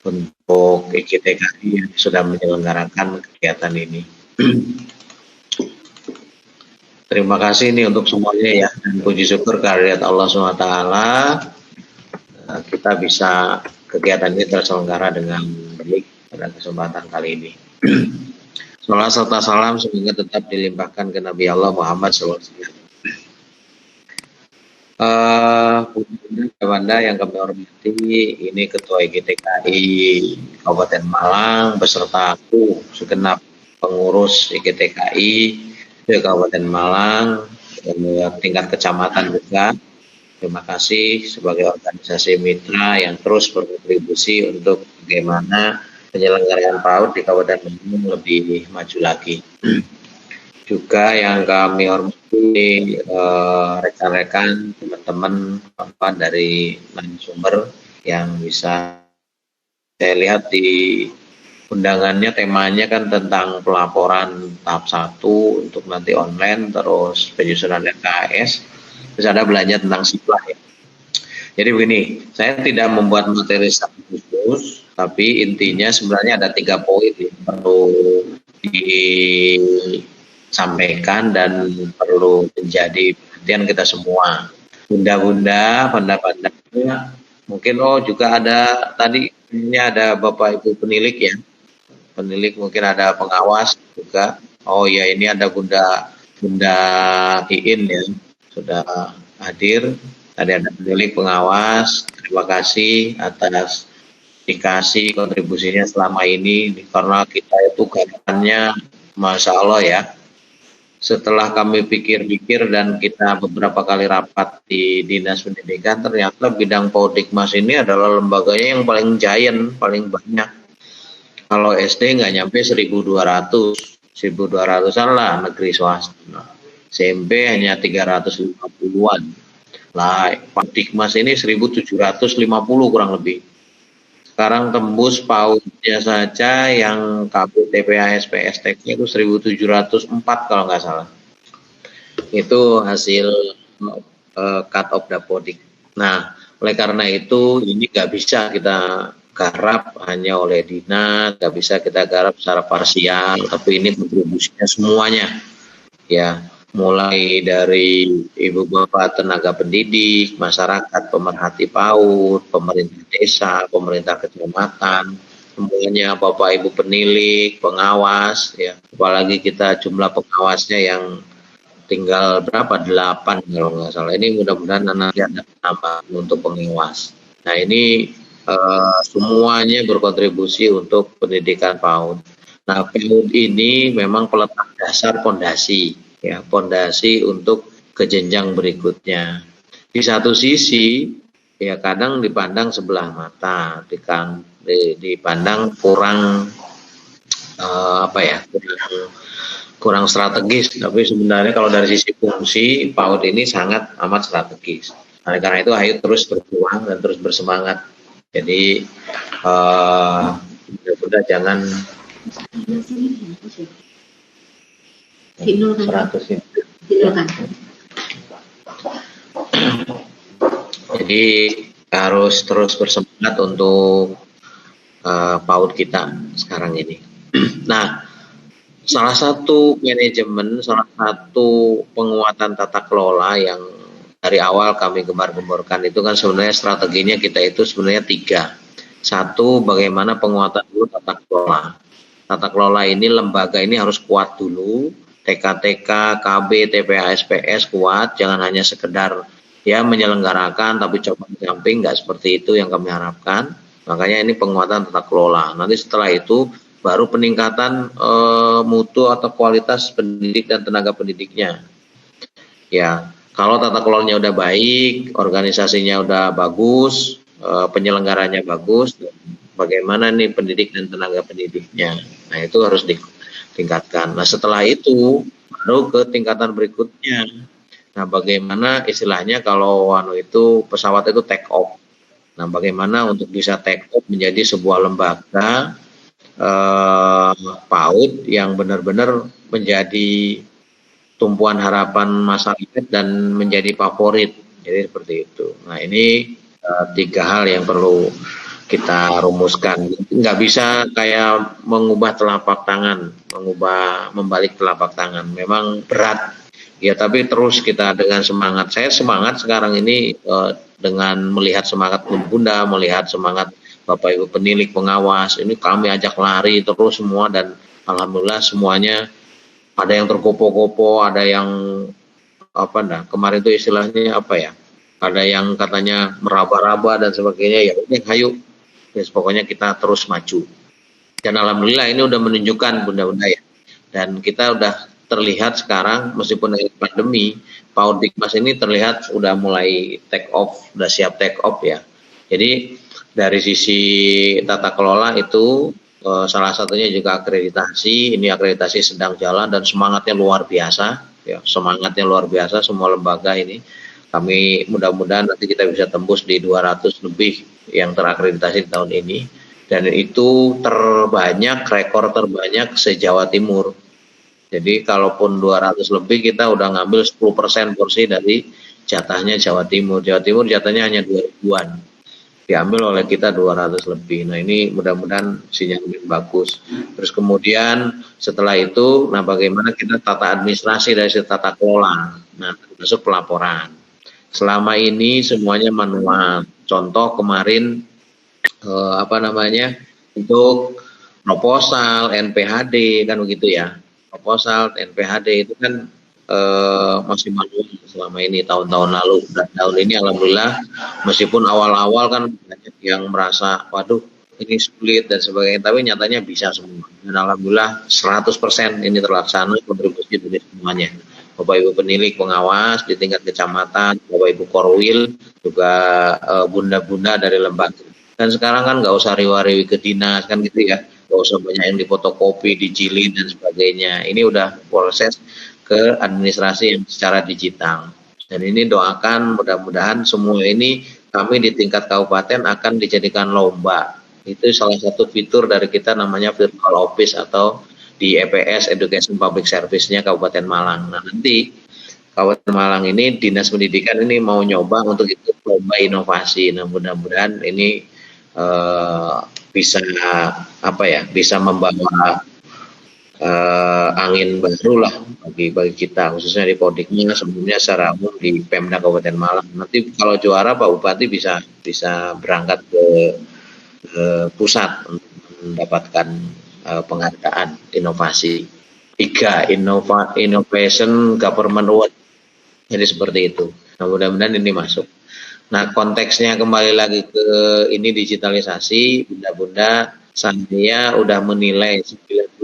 untuk IGTKI yang sudah menyelenggarakan kegiatan ini. Terima kasih ini untuk semuanya ya, dan puji syukur kehadirat Allah SWT kita bisa kegiatan ini terselenggara dengan baik pada kesempatan kali ini. Salam serta salam semoga tetap dilimpahkan ke Nabi Allah Muhammad SAW. Bunda yang kami hormati, ini Ketua IGTKI Kabupaten Malang beserta aku segenap pengurus IGTKI di Kabupaten Malang tingkat kecamatan juga. Terima kasih sebagai organisasi mitra yang terus berkontribusi untuk bagaimana penyelenggaraan PAUD di Kabupaten Malang lebih maju lagi. Juga yang kami hormati rekan-rekan, teman-teman dari narasumber yang bisa saya lihat di undangannya, temanya kan tentang pelaporan tahap 1 untuk nanti online, terus penyusunan RKS, terus ada belajar tentang siplah ya. Jadi begini, saya tidak membuat materi khusus, tapi intinya sebenarnya ada 3 poin yang perlu disampaikan dan perlu menjadi perhatian kita semua. Bunda-bunda, panda-pandanya, mungkin juga ada tadi ini ada Bapak Ibu penilik ya. Penilik mungkin ada pengawas juga. Oh ya, ini ada Bunda Iin ya, sudah hadir. Tadi ada penilik pengawas. Terima kasih atas dikasih kontribusinya selama ini, karena kita itu gerakannya Masya Allah ya. Setelah kami pikir-pikir dan kita beberapa kali rapat di Dinas Pendidikan, ternyata bidang Paudikmas ini adalah lembaganya yang paling giant, paling banyak. Kalau SD nggak nyampe 1.200-an lah negeri swasta. SMP hanya 350-an. Lah, Paudikmas ini 1.750 kurang lebih. Sekarang tembus PAUD-nya saja yang KB TPA SPS Teknya itu 1.704 kalau nggak salah. Itu hasil cut of the Podik. Nah, oleh karena itu ini nggak bisa kita garap hanya oleh dinas, nggak bisa kita garap secara parsial, tapi ini kontribusinya semuanya. Ya, mulai dari ibu bapak tenaga pendidik, masyarakat pemerhati PAUD, pemerintah desa, pemerintah kecamatan, semuanya bapak ibu penilik, pengawas ya. Apalagi kita jumlah pengawasnya yang tinggal berapa, 8 kalau nggak salah. Ini mudah-mudahan nanti ada tambah untuk pengawas. Nah ini semuanya berkontribusi untuk pendidikan PAUD. Nah PAUD ini memang peletak dasar pondasi. Ya, pondasi untuk ke jenjang berikutnya. Di satu sisi, ya kadang dipandang sebelah mata, dipandang kurang kurang strategis. Tapi sebenarnya kalau dari sisi fungsi, PAUD ini sangat amat strategis. Oleh karena itu, ayo terus berjuang dan terus bersemangat. Jadi, mudah-mudahan jangan 100 ini. Jadi harus terus bersemangat untuk PAUD kita sekarang ini. Nah, salah satu manajemen, salah satu penguatan tata kelola yang dari awal kami gembar-gemborkan itu kan sebenarnya strateginya kita itu sebenarnya 3. 1, bagaimana penguatan dulu tata kelola. Tata kelola ini, lembaga ini harus kuat dulu. TK-TK, KB, TPA, SPS kuat, jangan hanya sekedar ya menyelenggarakan tapi coba di samping, nggak seperti itu yang kami harapkan. Makanya ini penguatan tata kelola. Nanti setelah itu baru peningkatan mutu atau kualitas pendidik dan tenaga pendidiknya. Ya, kalau tata kelolanya udah baik, organisasinya udah bagus, penyelenggaranya bagus, bagaimana nih pendidik dan tenaga pendidiknya. Nah itu harus tingkatkan. Nah setelah itu baru ke tingkatan berikutnya. Nah bagaimana istilahnya kalau itu pesawat itu take off. Nah bagaimana untuk bisa take off menjadi sebuah lembaga PAUD yang benar-benar menjadi tumpuan harapan masyarakat dan menjadi favorit. Jadi seperti itu. Nah ini 3 hal yang perlu kita rumuskan. Nggak bisa kayak mengubah telapak tangan, membalik telapak tangan. Memang berat, ya, tapi terus kita dengan semangat. Saya semangat sekarang ini dengan melihat semangat Bunda, melihat semangat Bapak Ibu penilik pengawas. Ini kami ajak lari terus semua, dan alhamdulillah semuanya ada yang terkopo-kopo, ada yang kemarin itu istilahnya apa ya? Ada yang katanya meraba-raba dan sebagainya. Ya udah, ayo. Ya, pokoknya kita terus maju. Dan alhamdulillah ini udah menunjukkan Bunda-Bunda ya. Dan kita udah terlihat sekarang meskipun ada pandemi, PAUD Dikmas ini terlihat udah mulai take off, udah siap take off ya. Jadi dari sisi tata kelola itu salah satunya juga akreditasi. Ini akreditasi sedang jalan dan semangatnya luar biasa ya, semangatnya luar biasa semua lembaga ini. Kami mudah-mudahan nanti kita bisa tembus di 200 lebih yang terakreditasi di tahun ini, dan itu terbanyak, rekor terbanyak se-Jawa Timur. Jadi kalaupun 200 lebih, kita udah ngambil 10% porsi dari jatahnya Jawa Timur. Jawa Timur jatahnya hanya 2000-an, diambil oleh kita 200 lebih. Nah, ini mudah-mudahan sinyal bagus. Terus kemudian setelah itu, nah bagaimana kita tata administrasi dari tata kelola, nah termasuk pelaporan. Selama ini semuanya manual. Contoh kemarin untuk proposal, NPHD kan begitu ya. Proposal, NPHD itu kan masih manual selama ini, tahun-tahun lalu. Dan tahun ini alhamdulillah, meskipun awal-awal kan banyak yang merasa waduh ini sulit dan sebagainya, tapi nyatanya bisa semua. Dan alhamdulillah 100% ini terlaksana, kontribusi dari semuanya. Bapak Ibu penilik pengawas di tingkat kecamatan, Bapak Ibu Korwil, juga bunda-bunda dari lembaga. Dan sekarang kan nggak usah riwa-riwi ke dinas kan gitu ya, nggak usah banyak yang difotokopi, dicilin dan sebagainya. Ini udah proses ke administrasi yang secara digital. Dan ini doakan mudah-mudahan semua ini kami di tingkat kabupaten akan dijadikan lomba. Itu salah satu fitur dari kita namanya virtual office atau di EPS, Education Public Service-nya Kabupaten Malang. Nah, nanti Kabupaten Malang ini, Dinas Pendidikan ini mau nyoba untuk ikut lomba inovasi. Nah, mudah-mudahan ini bisa bisa membawa angin baru lah bagi kita, khususnya di Pordiknya, sebelumnya secara umum di Pemda Kabupaten Malang. Nanti kalau juara Pak Bupati bisa berangkat ke pusat untuk mendapatkan penghargaan inovasi 3 Innovation Government Award. Jadi seperti itu. Nah, mudah-mudahan ini masuk. Nah, konteksnya kembali lagi ke ini digitalisasi, bunda-bunda, saya udah menilai 99%.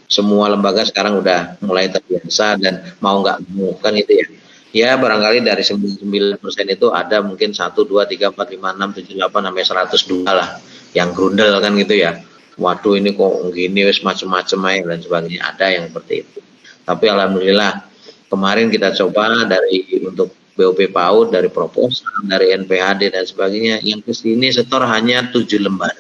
Semua lembaga sekarang udah mulai terbiasa dan mau nggak mau kan itu ya. Ya barangkali dari 99% itu ada mungkin 1, 2, 3, 4, 5, 6, 7, 8 sampai 102 lah yang grundel kan gitu ya. Waduh ini kok gini wis macam-macam aja dan sebagainya, ada yang seperti itu. Tapi alhamdulillah kemarin kita coba untuk BOP PAUD, dari proposal, dari NPHD dan sebagainya, yang kesini setor hanya 7 lembar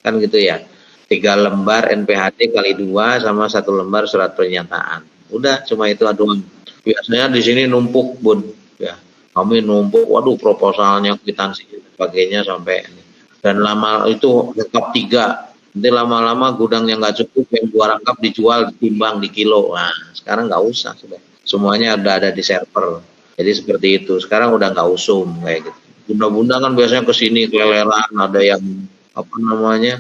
kan gitu ya, 3 lembar NPHD kali 2 sama 1 lembar surat pernyataan, udah cuma itu doang. Biasanya di sini numpuk Bun ya, kami numpuk, waduh proposalnya, kwitansi dan sebagainya sampai, dan lama itu lengkap 3. Nanti lama-lama gudang yang nggak cukup, yang 2 rangkap dijual, ditimbang di kilo. Nah, sekarang nggak usah, semuanya udah ada di server. Jadi seperti itu. Sekarang udah nggak usum kayak gitu. Bunda-bunda kan biasanya kesini keleleran, ada yang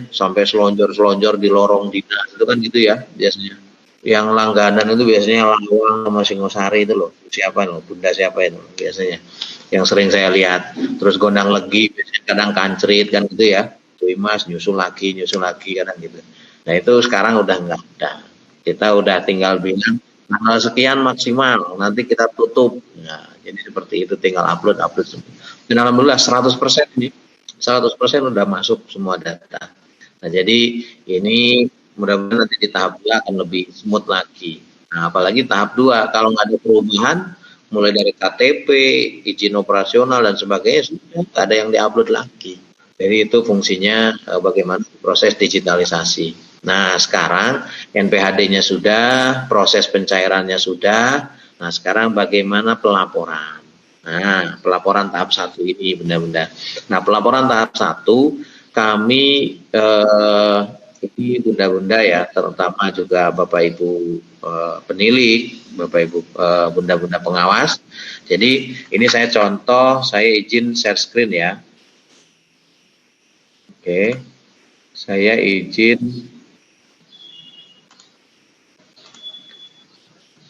sampai selonjor-selonjor di lorong dinas itu kan gitu ya biasanya. Yang langganan itu biasanya Lawang sama Singosari itu loh. Siapa loh? Bunda siapa itu biasanya? Yang sering saya lihat. Terus Gondang Legi biasanya kadang kancrit kan gitu ya. Mas nyusul lagi kadang gitu. Nah itu sekarang udah nggak ada. Kita udah tinggal bilang tanggal sekian maksimal, nanti kita tutup. Nah, jadi seperti itu, tinggal upload. Dan alhamdulillah 100% ini 100% udah masuk semua data. Nah jadi ini mudah-mudahan nanti di tahap 2 akan lebih smooth lagi. Nah apalagi tahap 2 kalau nggak ada perubahan, mulai dari KTP, izin operasional dan sebagainya, sudah nggak ada yang diupload lagi. Jadi itu fungsinya bagaimana proses digitalisasi. Nah sekarang NPHD-nya sudah, proses pencairannya sudah. Nah sekarang bagaimana pelaporan. Nah, pelaporan tahap 1 ini benda-benda. Nah, pelaporan tahap 1 kami ini benda-benda ya, terutama juga Bapak Ibu penilik, Bapak Ibu benda-benda pengawas. Jadi ini saya contoh, saya izin share screen ya. Oke, saya izin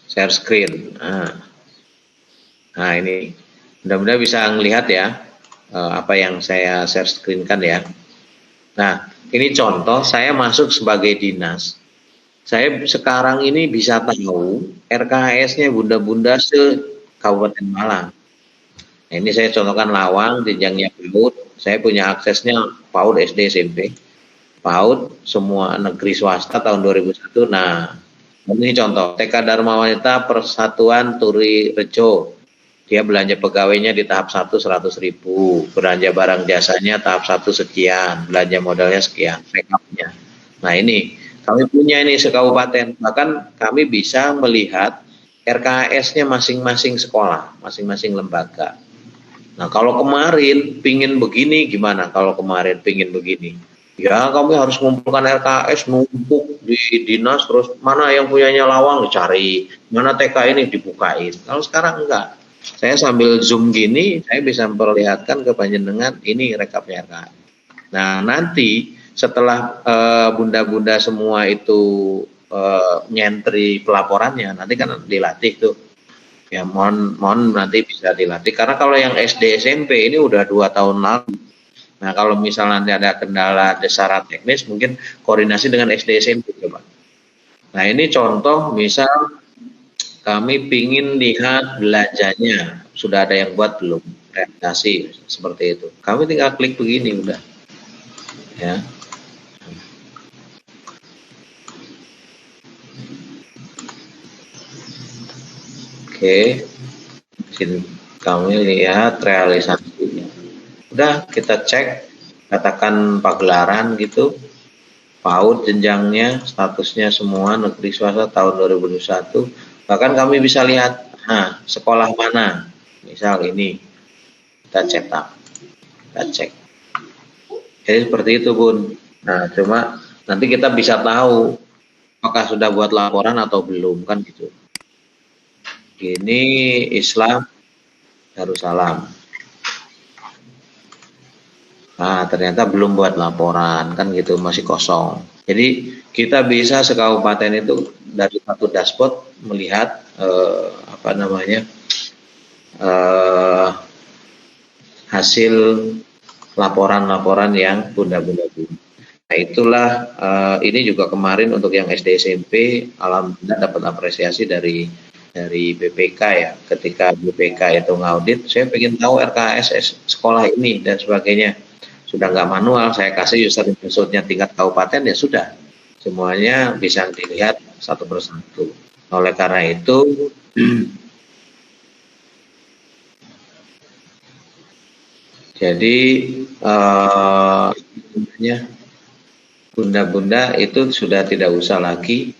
share screen. Nah ini mudah-mudahan bisa melihat ya apa yang saya share screen kan ya. Nah ini contoh saya masuk sebagai dinas. Saya sekarang ini bisa tahu RKS-nya bunda-bunda se Kabupaten Malang. Nah, ini saya contohkan Lawang, jenjangnya PAUD. Saya punya aksesnya PAUD SD SMP. PAUD semua negeri swasta tahun 2001. Nah, ini contoh TK Dharma Wanita Persatuan Turi Rejo. Dia belanja pegawainya di tahap 1 100.000, belanja barang jasanya tahap 1 sekian, belanja modalnya sekian, rekapnya. Nah ini kami punya ini sekabupaten, bahkan kami bisa melihat RKS-nya masing-masing sekolah, masing-masing lembaga. Nah kalau kemarin pingin begini gimana? Kalau kemarin pingin begini, ya kami harus mengumpulkan RKS, numpuk di dinas, terus mana yang punyanya Lawang dicari, mana TK ini dibukain. Kalau sekarang enggak. Saya sambil zoom gini, saya bisa memperlihatkan ke panjenengan ini rekapnya RKS. Nah nanti setelah bunda-bunda semua itu nyentri pelaporannya, nanti kan dilatih tuh. Ya mohon nanti bisa dilatih. Karena kalau yang SD SMP ini udah 2 tahun lalu. Nah kalau misalnya ada kendala dasar teknis, mungkin koordinasi dengan SD SMP coba. Nah ini contoh misal kami pingin lihat belanjanya, sudah ada yang buat belum? Realisasi seperti itu. Kami tinggal klik begini udah, ya. Oke, sini kami lihat realisasinya. Udah kita cek, katakan pagelaran gitu, PAUD jenjangnya, statusnya semua negeri swasta tahun 2021. Bahkan kami bisa lihat, nah sekolah mana, misal ini, kita cetak, kita cek. Jadi seperti itu Bun. Nah cuma nanti kita bisa tahu apakah sudah buat laporan atau belum kan gitu. Ini Islam Darussalam. Nah ternyata belum buat laporan kan gitu, masih kosong. Jadi kita bisa sekabupaten itu dari satu dashboard melihat hasil laporan-laporan yang bunda-bunda. Nah itulah ini juga kemarin untuk yang SD SMP alhamdulillah dapat apresiasi dari BPK ya. Ketika BPK itu ngaudit, saya ingin tahu RKS sekolah ini dan sebagainya. Sudah nggak manual, saya kasih user passwordnya tingkat kabupaten ya sudah. Semuanya bisa dilihat satu persatu. Oleh karena itu jadi bunda-bunda itu sudah tidak usah lagi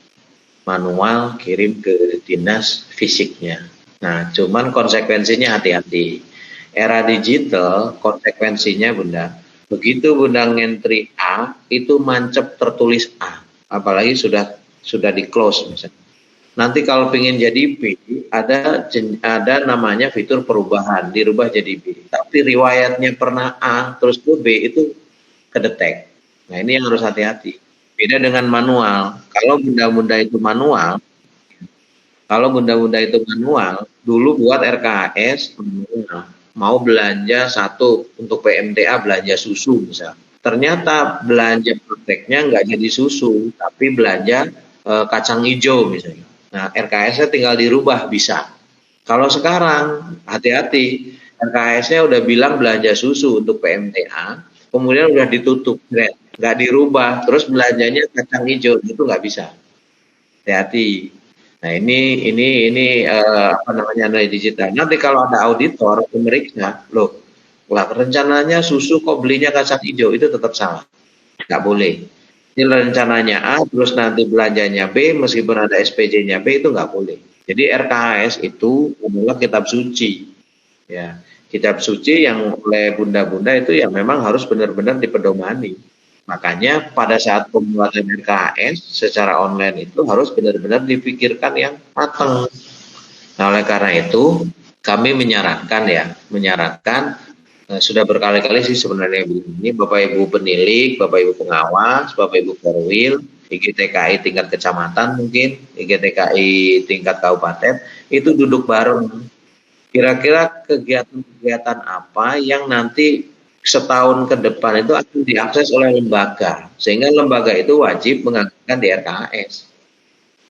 manual kirim ke dinas fisiknya. Nah, cuman konsekuensinya hati-hati. Era digital, konsekuensinya Bunda, begitu Bunda ngentri A, itu mancep tertulis A. Apalagi sudah di close misalnya. Nanti kalau pengen jadi B, ada namanya fitur perubahan, dirubah jadi B. Tapi riwayatnya pernah A, terus ke B, itu kedetek. Nah, ini yang harus hati-hati. Beda dengan manual. Kalau bunda-bunda itu manual, dulu buat RKS mau belanja satu untuk PMDA belanja susu misal. Ternyata belanja prakteknya nggak jadi susu, tapi belanja kacang hijau misalnya. Nah, RKS-nya tinggal dirubah bisa. Kalau sekarang hati-hati, RKS-nya udah bilang belanja susu untuk PMDA, kemudian udah ditutup, nggak dirubah, terus belanjanya kacang hijau itu nggak bisa. Hati-hati. Nah ini nilai digital. Nanti kalau ada auditor pemeriksa, loh, lah rencananya susu kok belinya kacang hijau itu tetap salah, nggak boleh. Ini rencananya A, terus nanti belanjanya B, meskipun ada SPJ-nya B itu nggak boleh. Jadi RKS itu adalah kitab suci. Ya, kitab suci yang oleh bunda-bunda itu ya memang harus benar-benar dipedomani. Makanya pada saat pembuatan RKS secara online itu harus benar-benar dipikirkan yang matang. Nah, oleh karena itu kami menyarankan sudah berkali-kali sih sebenarnya ini Bapak Ibu penilik, Bapak Ibu pengawas, Bapak Ibu Korwil, IGTKI tingkat kecamatan mungkin, IGTKI tingkat kabupaten itu duduk bareng. Kira-kira kegiatan-kegiatan apa yang nanti setahun ke depan itu akan diakses oleh lembaga, sehingga lembaga itu wajib menganggarkan di RKS.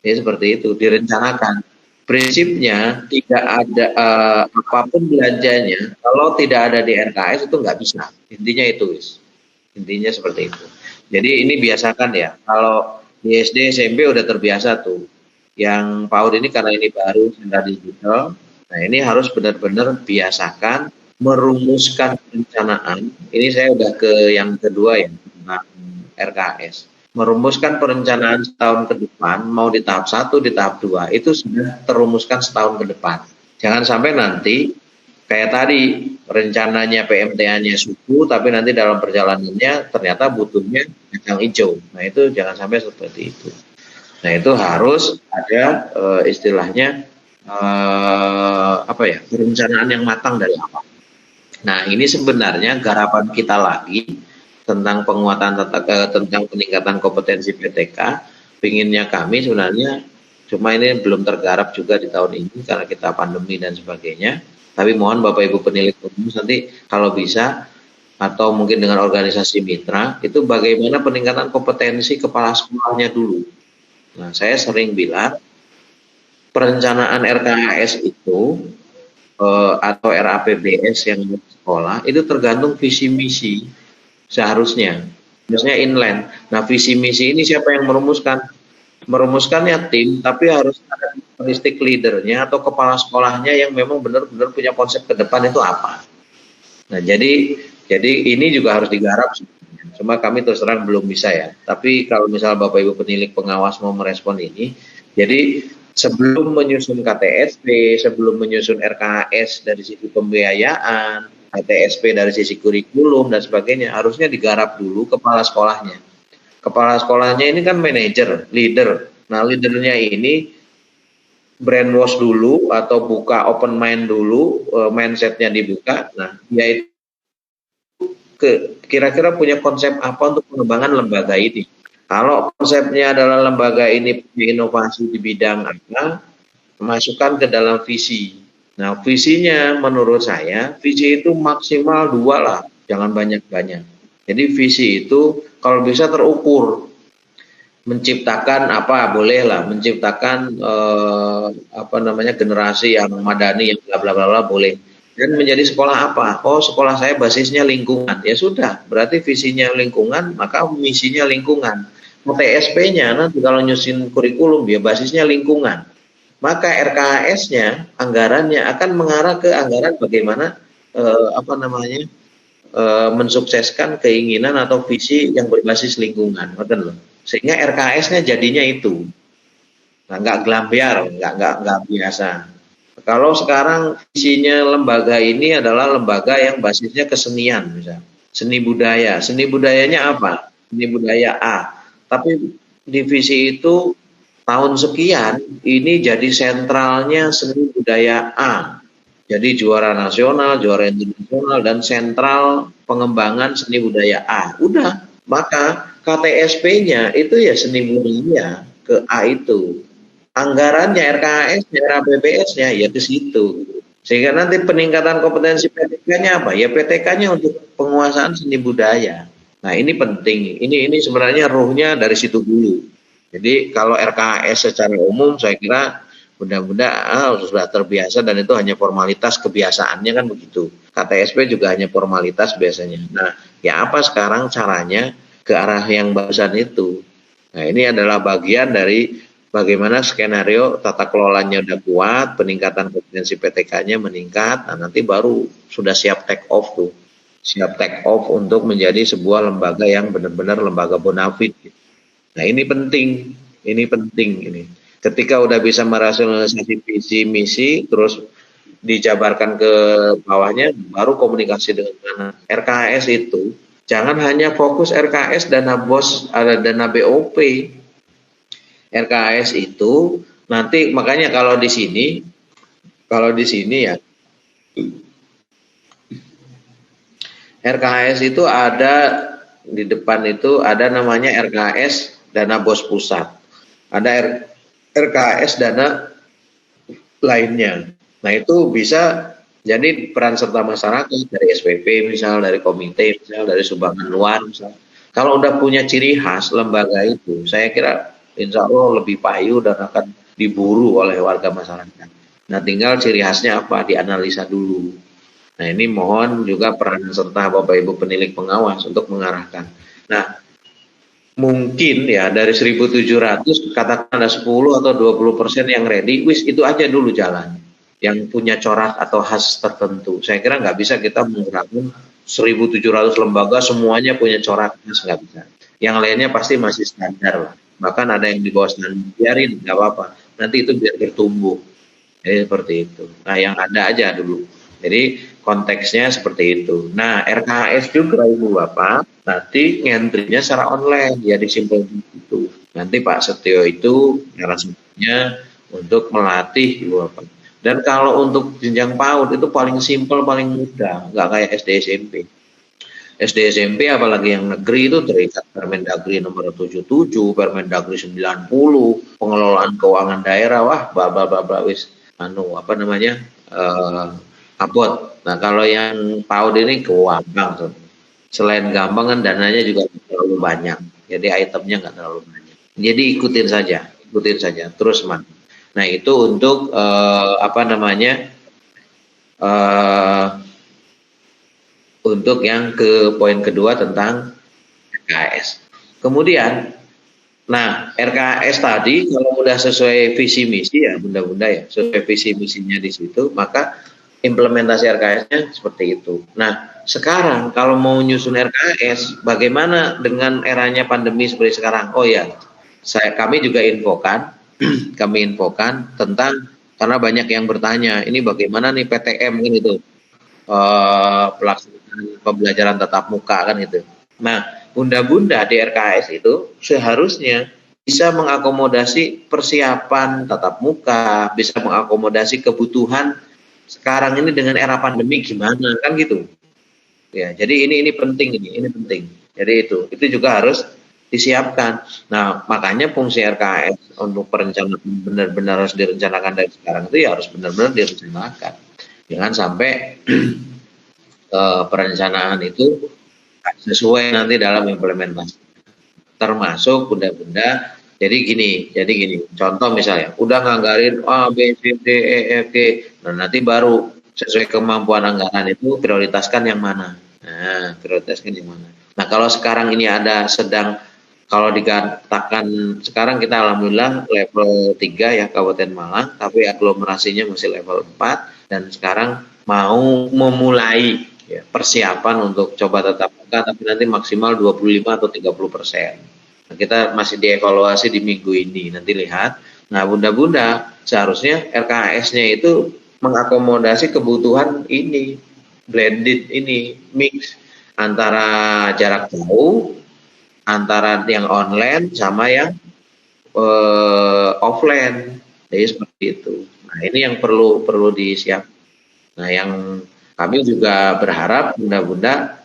Ya seperti itu, direncanakan. Prinsipnya tidak ada apapun belanjanya, kalau tidak ada di RKS itu nggak bisa. Intinya itu, intinya seperti itu. Jadi ini biasakan ya, kalau di SD SMP udah terbiasa tuh. Yang PAUD ini karena ini baru sudah digital, nah ini harus benar-benar biasakan merumuskan perencanaan. Ini saya udah ke yang kedua ya, tentang RKS. Merumuskan perencanaan setahun ke depan, mau di tahap 1, di tahap 2, itu sudah terumuskan setahun ke depan. Jangan sampai nanti kayak tadi rencananya PMTA-nya suku, tapi nanti dalam perjalanannya ternyata butuhnya kacang hijau. Nah itu jangan sampai seperti itu. Nah itu harus ada istilahnya perencanaan yang matang dari awal. Nah ini sebenarnya garapan kita lagi tentang penguatan tentang peningkatan kompetensi PTK. Pinginnya kami sebenarnya, cuma ini belum tergarap juga di tahun ini karena kita pandemi dan sebagainya. Tapi mohon Bapak Ibu penilik umum nanti kalau bisa atau mungkin dengan organisasi mitra itu bagaimana peningkatan kompetensi kepala sekolahnya dulu. Nah, saya sering bilang perencanaan RKAS itu atau RAPBS yang di sekolah itu tergantung visi misi seharusnya inline. Nah, visi misi ini siapa yang merumuskan? Merumuskannya tim, tapi harus ada karakteristik leadernya atau kepala sekolahnya yang memang benar-benar punya konsep ke depan itu apa. Nah, jadi ini juga harus digarap. Cuma kami terus terang belum bisa ya. Tapi kalau misal Bapak Ibu penilik pengawas mau merespon ini, jadi sebelum menyusun KTSP, sebelum menyusun RKS dari sisi pembiayaan, KTSP dari sisi kurikulum dan sebagainya, harusnya digarap dulu kepala sekolahnya. Kepala sekolahnya ini kan manajer, leader. Nah, leadernya ini brainwash dulu atau buka open mind dulu, mindsetnya dibuka. Nah, dia itu kira-kira punya konsep apa untuk pengembangan lembaga ini. Kalau konsepnya adalah lembaga ini punya inovasi di bidang apa, masukkan ke dalam visi. Nah, visinya menurut saya, visi itu maksimal 2 lah, jangan banyak-banyak. Jadi visi itu kalau bisa terukur. Menciptakan apa, boleh lah, menciptakan generasi yang madani, yang bla bla bla boleh. Dan menjadi sekolah apa? Oh, sekolah saya basisnya lingkungan. Ya sudah, berarti visinya lingkungan, maka misinya lingkungan. TSP-nya nanti kalau nyusun kurikulum, dia basisnya lingkungan. Maka RKS-nya anggarannya akan mengarah ke anggaran bagaimana mensukseskan keinginan atau visi yang berbasis lingkungan, sehingga RKS-nya jadinya itu, nggak gelambiar, nggak biasa. Kalau sekarang visinya lembaga ini adalah lembaga yang basisnya kesenian, misalnya seni budaya, seni budayanya apa? Seni budaya A, tapi divisi itu tahun sekian ini jadi sentralnya seni budaya A. Jadi juara nasional, juara internasional, dan sentral pengembangan seni budaya A. Udah, maka KTSP-nya itu ya seni budaya ke A itu. Anggarannya RKS-nya, RAPBS-nya ya ke situ. Sehingga nanti peningkatan kompetensi PTK-nya apa? Ya PTK-nya untuk penguasaan seni budaya. Nah ini penting. Ini sebenarnya ruhnya dari situ dulu. Jadi kalau RKS secara umum saya kira mudah-mudahan sudah terbiasa dan itu hanya formalitas, kebiasaannya kan begitu. KTSP juga hanya formalitas biasanya. Nah, ya apa sekarang caranya ke arah yang barusan itu? Nah, ini adalah bagian dari bagaimana skenario tata kelolanya udah kuat, peningkatan kompetensi PTK-nya meningkat, nah nanti baru sudah siap take off tuh. Siap take off untuk menjadi sebuah lembaga yang benar-benar lembaga bonafit. Nah ini penting. Ketika udah bisa merasionalisasi visi misi, terus dijabarkan ke bawahnya, baru komunikasi dengan anak. RKS itu jangan hanya fokus RKS dana BOS, ada dana BOP. RKS itu nanti makanya kalau di sini ya RKS itu ada di depan itu ada namanya RKS dana BOS pusat. Ada RKS dana lainnya. Nah, itu bisa jadi peran serta masyarakat dari SPP misal, dari komite misal, dari sumbangan luar misal. Kalau udah punya ciri khas lembaga itu, saya kira insya Allah lebih payu dan akan diburu oleh warga masyarakat. Nah, tinggal ciri khasnya apa, dianalisa dulu. Nah, ini mohon juga peran serta Bapak Ibu penilik pengawas untuk mengarahkan. Nah, mungkin ya dari 1.700 katakan ada 10 atau 20% yang ready, wis itu aja dulu jalan. Yang punya corak atau khas tertentu. Saya kira nggak bisa kita menggerakkan 1.700 lembaga semuanya punya corak khas, nggak bisa. Yang lainnya pasti masih standar lah. Bahkan ada yang di bawah standar, biarin nggak apa-apa. Nanti itu biar bertumbuh. Jadi seperti itu. Nah, yang ada aja dulu. Jadi konteksnya seperti itu. Nah, RKS juga Ibu Bapak nanti ngentrinya secara online ya disimpulkan itu. Nanti Pak Setio itu narasumbernya untuk melatih Ibu Bapak. Dan kalau untuk jenjang PAUD itu paling simpel, paling mudah, nggak kayak SD SMP. SD SMP apalagi yang negeri itu terikat Permendagri nomor 77, Permendagri 90, pengelolaan keuangan daerah, wah baba wis apa namanya? Abot. Nah, kalau yang PAUD ini gampang. Selain gampang kan dananya juga nggak terlalu banyak. Jadi itemnya nggak terlalu banyak. Jadi ikutin saja, terus man. Nah, itu untuk apa namanya? Untuk yang ke poin kedua tentang RKS. Kemudian, nah RKS tadi kalau udah sesuai visi misi ya bunda-bunda ya, sesuai visi misinya di situ, maka implementasi RKS-nya seperti itu. Nah, sekarang kalau mau nyusun RKS, bagaimana dengan eranya pandemi seperti sekarang? Oh ya, kami juga infokan, kami infokan tentang karena banyak yang bertanya, ini bagaimana nih PTM kan itu, pelaksanaan pembelajaran tatap muka kan itu. Nah, bunda-bunda di RKS itu seharusnya bisa mengakomodasi persiapan tatap muka, bisa mengakomodasi kebutuhan sekarang ini dengan era pandemi gimana kan gitu ya. Jadi ini penting, ini penting. Jadi itu juga harus disiapkan. Nah, makanya fungsi RKS untuk perencanaan benar-benar harus direncanakan dari sekarang itu ya harus benar-benar direncanakan. Jangan sampai perencanaan itu sesuai nanti dalam implementasi. Termasuk bunda-bunda jadi gini, contoh misalnya, udah nganggarin A, B, C, D, E, F, G, nah nanti baru sesuai kemampuan anggaran itu prioritaskan yang mana. Nah, prioritaskan yang mana. Nah, kalau sekarang ini ada kalau dikatakan sekarang kita alhamdulillah level 3 ya Kabupaten Malang, tapi aglomerasinya masih level 4 dan sekarang mau memulai ya, persiapan untuk coba tatap muka, tapi nanti maksimal 25 atau 30%. Nah, kita masih dievaluasi di minggu ini, nanti lihat. Nah, bunda-bunda seharusnya RKS-nya itu mengakomodasi kebutuhan ini, blended ini, mix antara jarak jauh, antara yang online sama yang offline. Jadi seperti itu. Nah, ini yang perlu disiapkan. Nah, yang kami juga berharap bunda-bunda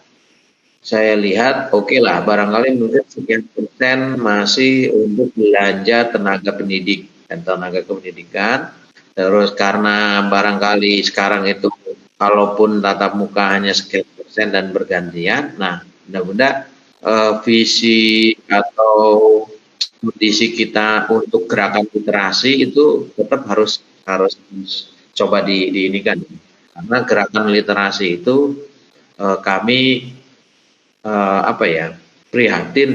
saya lihat oke lah, barangkali mungkin sekian persen masih untuk belanja tenaga pendidik dan tenaga kependidikan. Terus karena barangkali sekarang itu kalaupun tatap muka hanya sekian persen dan bergantian, nah bunda-bunda visi atau kondisi kita untuk gerakan literasi itu tetap harus coba diinikan. Karena gerakan literasi itu kami prihatin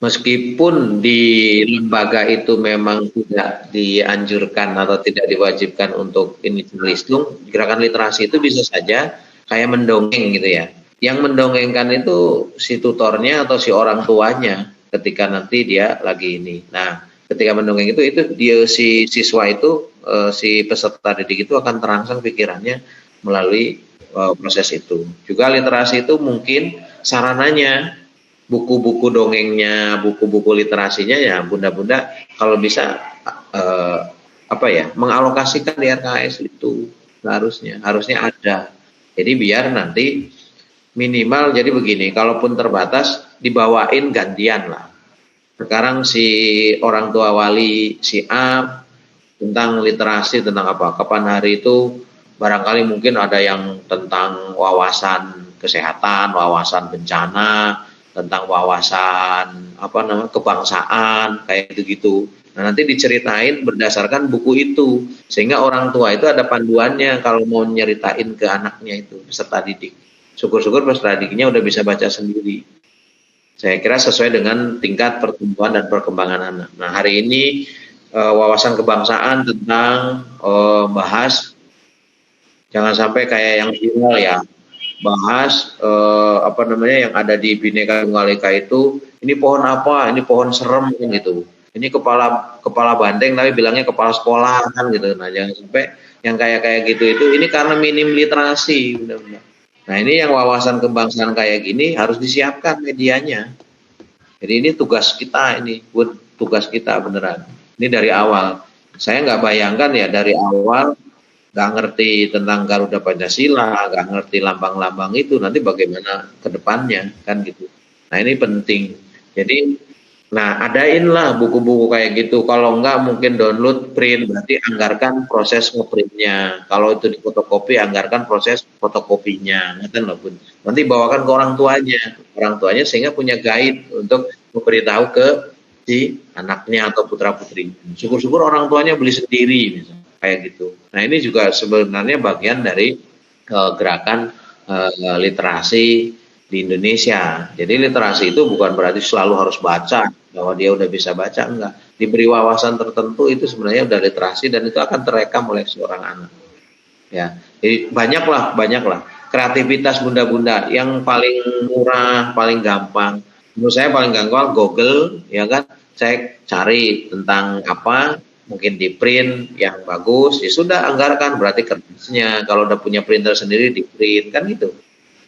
meskipun di lembaga itu memang tidak dianjurkan atau tidak diwajibkan untuk ini tulistung, gerakan literasi itu bisa saja kayak mendongeng gitu ya. Yang mendongengkan itu si tutornya atau si orang tuanya ketika nanti dia lagi ini. Nah, ketika mendongeng itu dia si siswa itu si peserta didik itu akan terangsang pikirannya melalui proses itu. Juga literasi itu mungkin sarananya, buku-buku dongengnya, buku-buku literasinya ya bunda-bunda kalau bisa mengalokasikan di RKS itu harusnya ada. Jadi biar nanti minimal jadi begini, kalaupun terbatas dibawain gantian lah. Sekarang si orang tua wali si A tentang literasi tentang apa? Kapan hari itu barangkali mungkin ada yang tentang wawasan kesehatan, wawasan bencana, tentang wawasan kebangsaan kayak gitu-gitu. Nah, nanti diceritain berdasarkan buku itu sehingga orang tua itu ada panduannya kalau mau nyeritain ke anaknya itu peserta didik. Syukur-syukur peserta didiknya udah bisa baca sendiri. Saya kira sesuai dengan tingkat pertumbuhan dan perkembangan anak. Nah, hari ini wawasan kebangsaan tentang bahas jangan sampai kayak yang viral ya, bahas yang ada di Bhinneka Tunggal Ika itu, ini pohon apa, ini pohon serem gitu, ini kepala banteng tapi bilangnya kepala sekolah kan gitu. Nah, jangan sampai yang kayak gitu itu, ini karena minim literasi benar-benar. Nah, ini yang wawasan kebangsaan kayak gini harus disiapkan medianya. Jadi ini tugas kita, tugas kita beneran. Ini dari awal. Saya nggak bayangkan ya dari awal nggak ngerti tentang Garuda Pancasila, nggak ngerti lambang-lambang itu, nanti bagaimana ke depannya kan gitu. Nah, ini penting. Jadi adainlah buku-buku kayak gitu. Kalau enggak mungkin download, print, berarti anggarkan proses ngeprintnya. Kalau itu di fotokopi, anggarkan proses fotokopinya. Nanti bawakan ke orang tuanya sehingga punya guide untuk memberitahu ke si anaknya atau putra-putrinya. Syukur-syukur orang tuanya beli sendiri, misalnya kayak gitu. Nah, ini juga sebenarnya bagian dari gerakan literasi di Indonesia. Jadi literasi itu bukan berarti selalu harus baca, bahwa dia udah bisa baca, enggak. Diberi wawasan tertentu itu sebenarnya udah literasi dan itu akan terekam oleh seorang anak. Ya, jadi banyaklah kreativitas bunda-bunda yang paling murah, paling gampang. Menurut saya paling gampang Google, ya kan. Saya cari tentang apa, mungkin di print yang bagus, ya sudah anggarkan berarti kertasnya. Kalau udah punya printer sendiri di print kan gitu.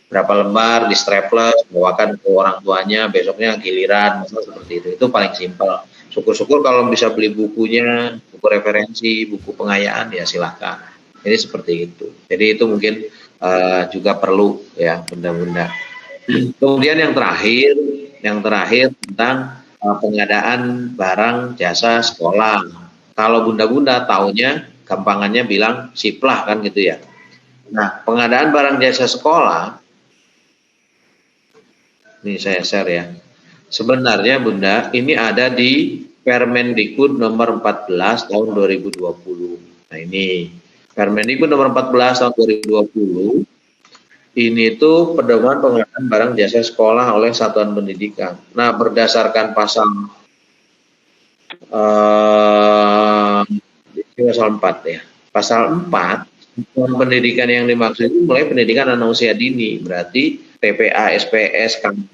Berapa lembar di strapless, bawakan ke orang tuanya, besoknya giliran, seperti itu. Itu paling simpel. Syukur-syukur kalau bisa beli bukunya, buku referensi, buku pengayaan, ya silahkan. Jadi seperti itu. Jadi itu mungkin juga perlu ya benda-benda. Kemudian yang terakhir tentang pengadaan barang jasa sekolah. Kalau bunda-bunda taunya gampangannya bilang siplah kan gitu ya. Nah, pengadaan barang jasa sekolah ini saya share ya. Sebenarnya Bunda, ini ada di Permendikbud nomor 14 tahun 2020. Nah, ini Permendikbud nomor 14 tahun 2020. Ini tuh pedoman pengadaan barang jasa sekolah oleh satuan pendidikan. Nah, berdasarkan pasal 4 ya. Pasal 4, pendidikan yang dimaksud itu mulai pendidikan anak usia dini. Berarti TPA, SPS, KP,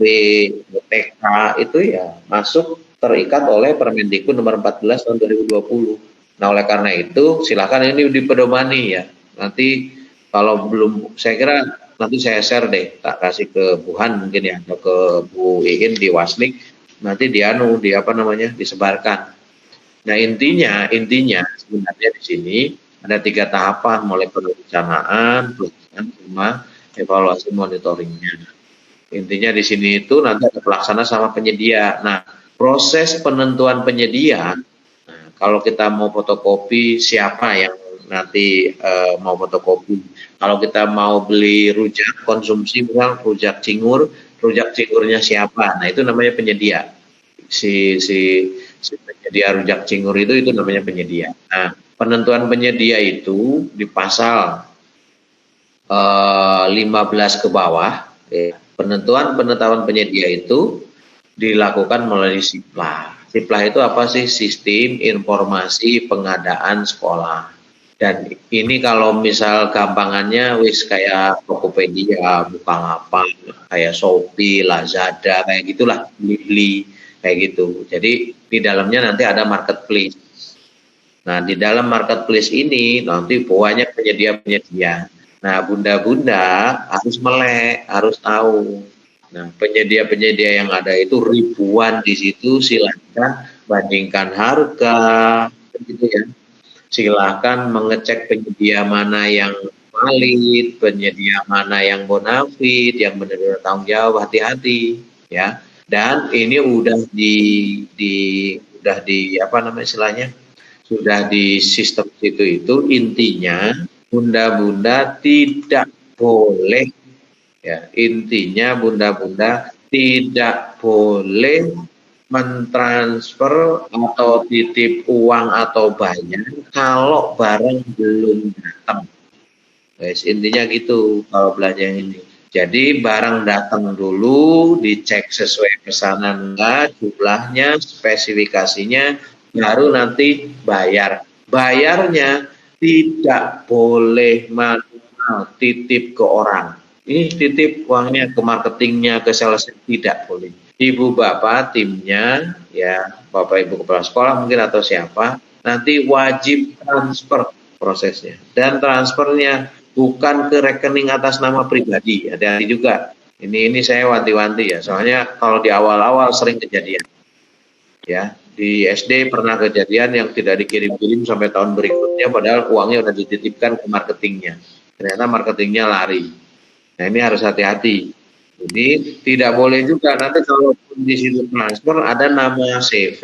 TK itu ya masuk terikat oleh Permendikbud nomor 14 tahun 2020. Nah, oleh karena itu silakan ini dipedomani ya. Nanti kalau belum, saya kira nanti saya share deh, tak kasih ke Bu Han mungkin ya, atau ke Bu Iin di Waslik, nanti disebarkan. Nah, intinya sebenarnya di sini ada 3 tahapan, mulai perencanaan, pelaksanaan, sama evaluasi monitoringnya. Intinya di sini itu nanti ada pelaksana sama penyedia. Nah, proses penentuan penyedia, kalau kita mau fotokopi, siapa yang nanti mau fotokopi. Kalau kita mau beli rujak konsumsi, misal rujak cingurnya siapa? Nah, itu namanya penyedia. Si penyedia rujak cingur itu namanya penyedia. Nah, penentuan penyedia itu di pasal 15 ke bawah, penetapan penyedia itu dilakukan melalui SIPLA. SIPLA itu apa sih? Sistem Informasi Pengadaan Sekolah. Dan ini kalau misal gampangannya kayak Tokopedia, Bukalapak, kayak Shopee, Lazada, kayak gitulah, Blibli, kayak gitu. Jadi di dalamnya nanti ada marketplace. Nah, di dalam marketplace ini nanti banyak penyedia-penyedia. Nah, bunda-bunda harus melek, harus tahu. Nah, penyedia-penyedia yang ada itu ribuan di situ, silakan bandingkan harga, gitu ya. Silakan mengecek penyedia mana yang valid, penyedia mana yang bonafit, yang benar-benar tanggung jawab, hati-hati, ya. Dan ini di udah di apa namanya istilahnya? Sudah di sistem itu intinya bunda-bunda tidak boleh, ya intinya bunda-bunda tidak boleh mentransfer atau titip uang atau bayar kalau barang belum datang. Guys, intinya gitu kalau belanja ini. Jadi barang datang dulu, dicek sesuai pesanan enggak, jumlahnya, spesifikasinya, baru nanti bayar. Bayarnya tidak boleh manual, titip ke orang. Ini titip uangnya ke marketingnya, ke sales, tidak boleh. Ibu bapak timnya, ya bapak ibu kepala sekolah mungkin atau siapa, nanti wajib transfer prosesnya. Dan transfernya bukan ke rekening atas nama pribadi. Hati-hati juga. Ini saya wanti-wanti ya. Soalnya kalau di awal-awal sering kejadian. Ya, di SD pernah kejadian yang tidak dikirim-kirim sampai tahun berikutnya padahal uangnya sudah dititipkan ke marketingnya. Ternyata marketingnya lari. Nah, ini harus hati-hati. Jadi tidak boleh juga nanti kalau di situ transfer ada nama CV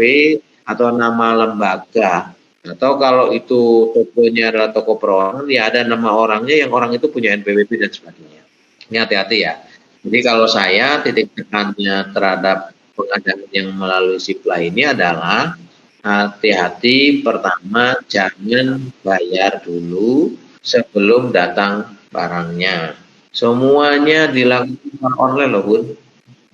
atau nama lembaga, atau kalau itu tokonya adalah toko perorangan ya ada nama orangnya yang orang itu punya NPWP dan sebagainya. Ini hati-hati ya. Jadi kalau saya titik tekannya terhadap pengadaan yang melalui Sipla ini adalah hati-hati, pertama jangan bayar dulu sebelum datang barangnya. Semuanya dilakukan online loh Bun.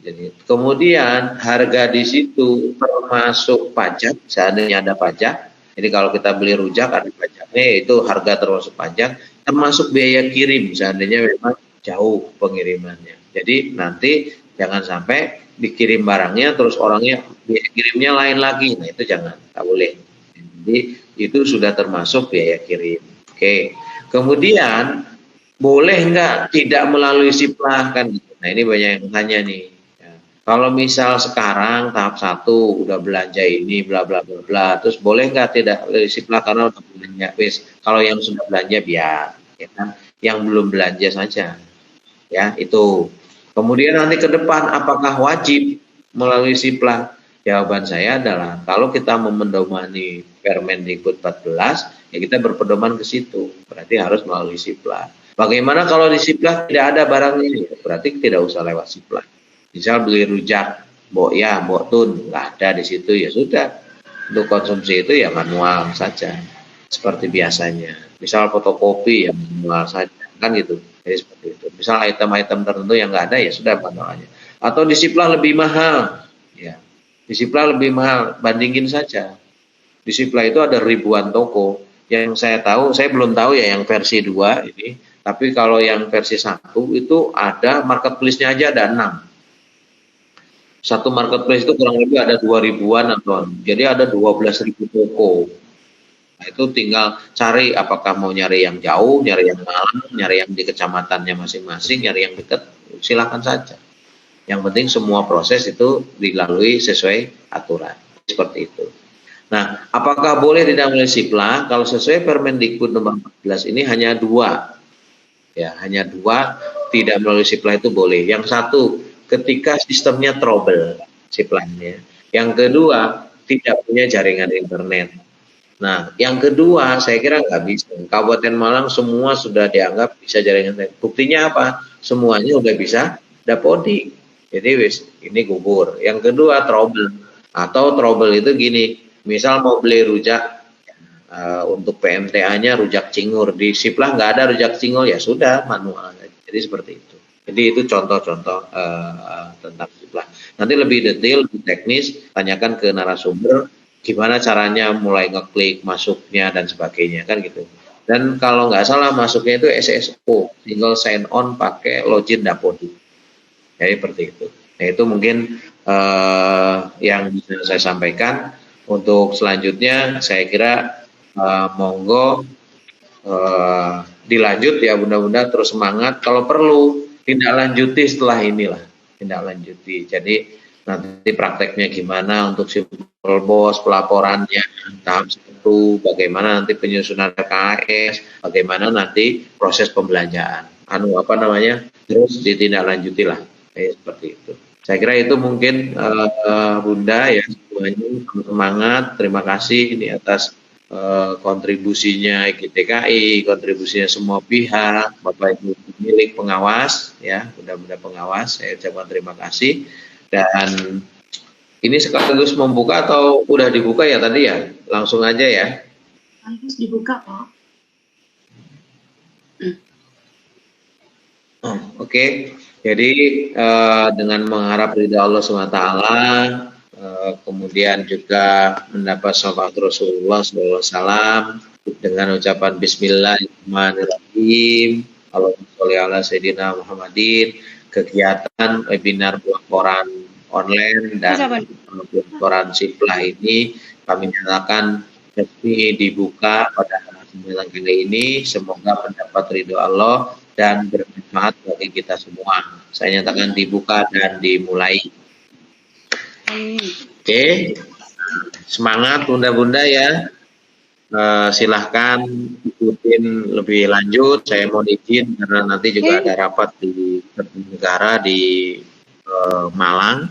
Jadi, kemudian harga di situ termasuk pajak, seandainya ada pajak. Jadi kalau kita beli rujak ada pajaknya, itu harga termasuk pajak, termasuk biaya kirim seandainya memang jauh pengirimannya. Jadi nanti jangan sampai dikirim barangnya terus orangnya biaya kirimnya lain lagi. Nah itu jangan, tak boleh. Jadi itu sudah termasuk biaya kirim. Oke. Kemudian boleh nggak tidak melalui Siplah kan? Nah ini banyak yang tanya nih. Kalau misal sekarang tahap 1 udah belanja ini bla bla bla bla, terus boleh nggak tidak Siplah karena udah belanja, wis. Kalau yang sudah belanja biar, ya kan? Yang belum belanja saja, ya itu. Kemudian nanti ke depan apakah wajib melalui Siplah? Jawaban saya adalah kalau kita memendomani Permendikbud 14, ya kita berpedoman ke situ. Berarti harus melalui Siplah. Bagaimana kalau di Siplah tidak ada barangnya? Berarti tidak usah lewat Siplah. Misal beli rujak, mbok tun, nggak ada di situ ya sudah. Untuk konsumsi itu ya manual saja, seperti biasanya. Misal fotokopi ya manual saja, kan gitu. Jadi seperti itu. Misal item-item tertentu yang nggak ada ya sudah manualnya. Atau di Siplah lebih mahal, ya. Di Siplah lebih mahal, bandingin saja. Di Siplah itu ada ribuan toko. Yang saya tahu, saya belum tahu ya yang versi 2 ini. Tapi kalau yang versi 1 itu ada marketplace-nya aja ada 6. Satu marketplace itu kurang lebih ada 2 ribuan atau jadi ada 12.000 toko. Nah, itu tinggal cari apakah mau nyari yang jauh, nyari yang malam, nyari yang di kecamatannya masing-masing, nyari yang dekat, silakan saja. Yang penting semua proses itu dilalui sesuai aturan. Seperti itu. Nah, apakah boleh tidak melalui Siplah? Kalau sesuai Permendikbud nomor 14 ini hanya 2. Ya, hanya 2 tidak melalui Siplah itu boleh. Yang satu ketika sistemnya trouble Siplahnya. Yang kedua tidak punya jaringan internet. Nah, yang kedua saya kira nggak bisa. Kabupaten Malang semua sudah dianggap bisa jaringan internet. Buktinya apa? Semuanya udah bisa dapodik. Jadi wis ini gugur. Yang kedua trouble. Atau trouble itu gini, misal mau beli rujak untuk PMTA-nya rujak cingur di Siplah nggak ada rujak cingur ya sudah manual. Jadi seperti itu. Jadi itu contoh-contoh tentang Siplah. Nanti lebih detail, lebih teknis, tanyakan ke narasumber gimana caranya mulai ngeklik masuknya dan sebagainya kan gitu. Dan kalau nggak salah masuknya itu SSO, single sign on pakai login Dapodik. Jadi seperti itu. Nah itu mungkin yang bisa saya sampaikan. Untuk selanjutnya saya kira monggo dilanjut ya Bunda-Bunda, terus semangat. Kalau perlu tindak lanjuti setelah inilah, tindak lanjuti. Jadi nanti prakteknya gimana untuk simple bos, pelaporannya tahap 1, bagaimana nanti penyusunan RKS, bagaimana nanti proses pembelanjaan. Terus ditindaklanjuti lah, seperti itu. Saya kira itu mungkin Bunda ya, semuanya semangat. Terima kasih ini atas kontribusinya GTKI, kontribusinya semua pihak, Bapak Ibu pemilik pengawas ya, Bunda-Bunda pengawas, saya ucapkan terima kasih. Dan ini sekaligus membuka atau udah dibuka ya tadi ya? Langsung aja ya. Harus dibuka, Pak. Oke. Jadi dengan mengharap ridha Allah SWT, kemudian juga mendapat syafaat Rasulullah SAW dengan ucapan Bismillahirrahmanirrahim. Allahumma sholli ala Sayyidina Muhammadin. Kegiatan webinar pelaporan online dan pelaporan Siplah ini kami nyatakan resmi dibuka pada 9 kali ini. Semoga mendapat ridho Allah dan bermanfaat bagi kita semua. Saya nyatakan dibuka dan dimulai. Oke, semangat Bunda-Bunda ya. Silahkan ikutin lebih lanjut. Saya mohon izin karena nanti juga ada rapat di negara di Malang,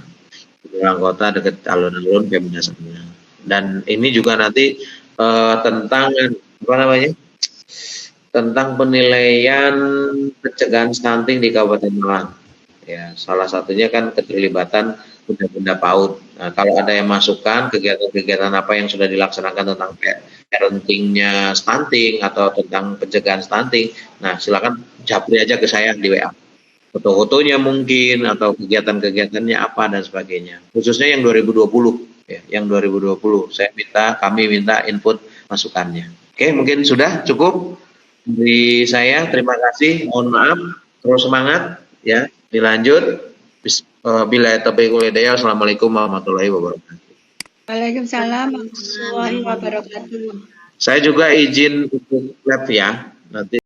di kota dekat alun-alun Pemdasarnya. Dan ini juga nanti tentang tentang penilaian pencegahan stunting di Kabupaten Malang. Ya, salah satunya kan keterlibatan Bunda-Bunda PAUD. Nah, kalau ada yang masukkan kegiatan-kegiatan apa yang sudah dilaksanakan tentang parentingnya stunting atau tentang pencegahan stunting, nah silakan japri aja ke saya di WA. Foto-fotonya mungkin atau kegiatan-kegiatannya apa dan sebagainya. Khususnya yang 2020, ya, yang 2020. Kami minta input masukannya. Oke, mungkin sudah cukup. Dari saya, terima kasih, mohon maaf, terus semangat, ya, dilanjut. Bila taufiq wal hidayah, assalamualaikum warahmatullahi wabarakatuh. Waalaikumsalam warahmatullahi wabarakatuh. Saya juga izin untuk live ya, nanti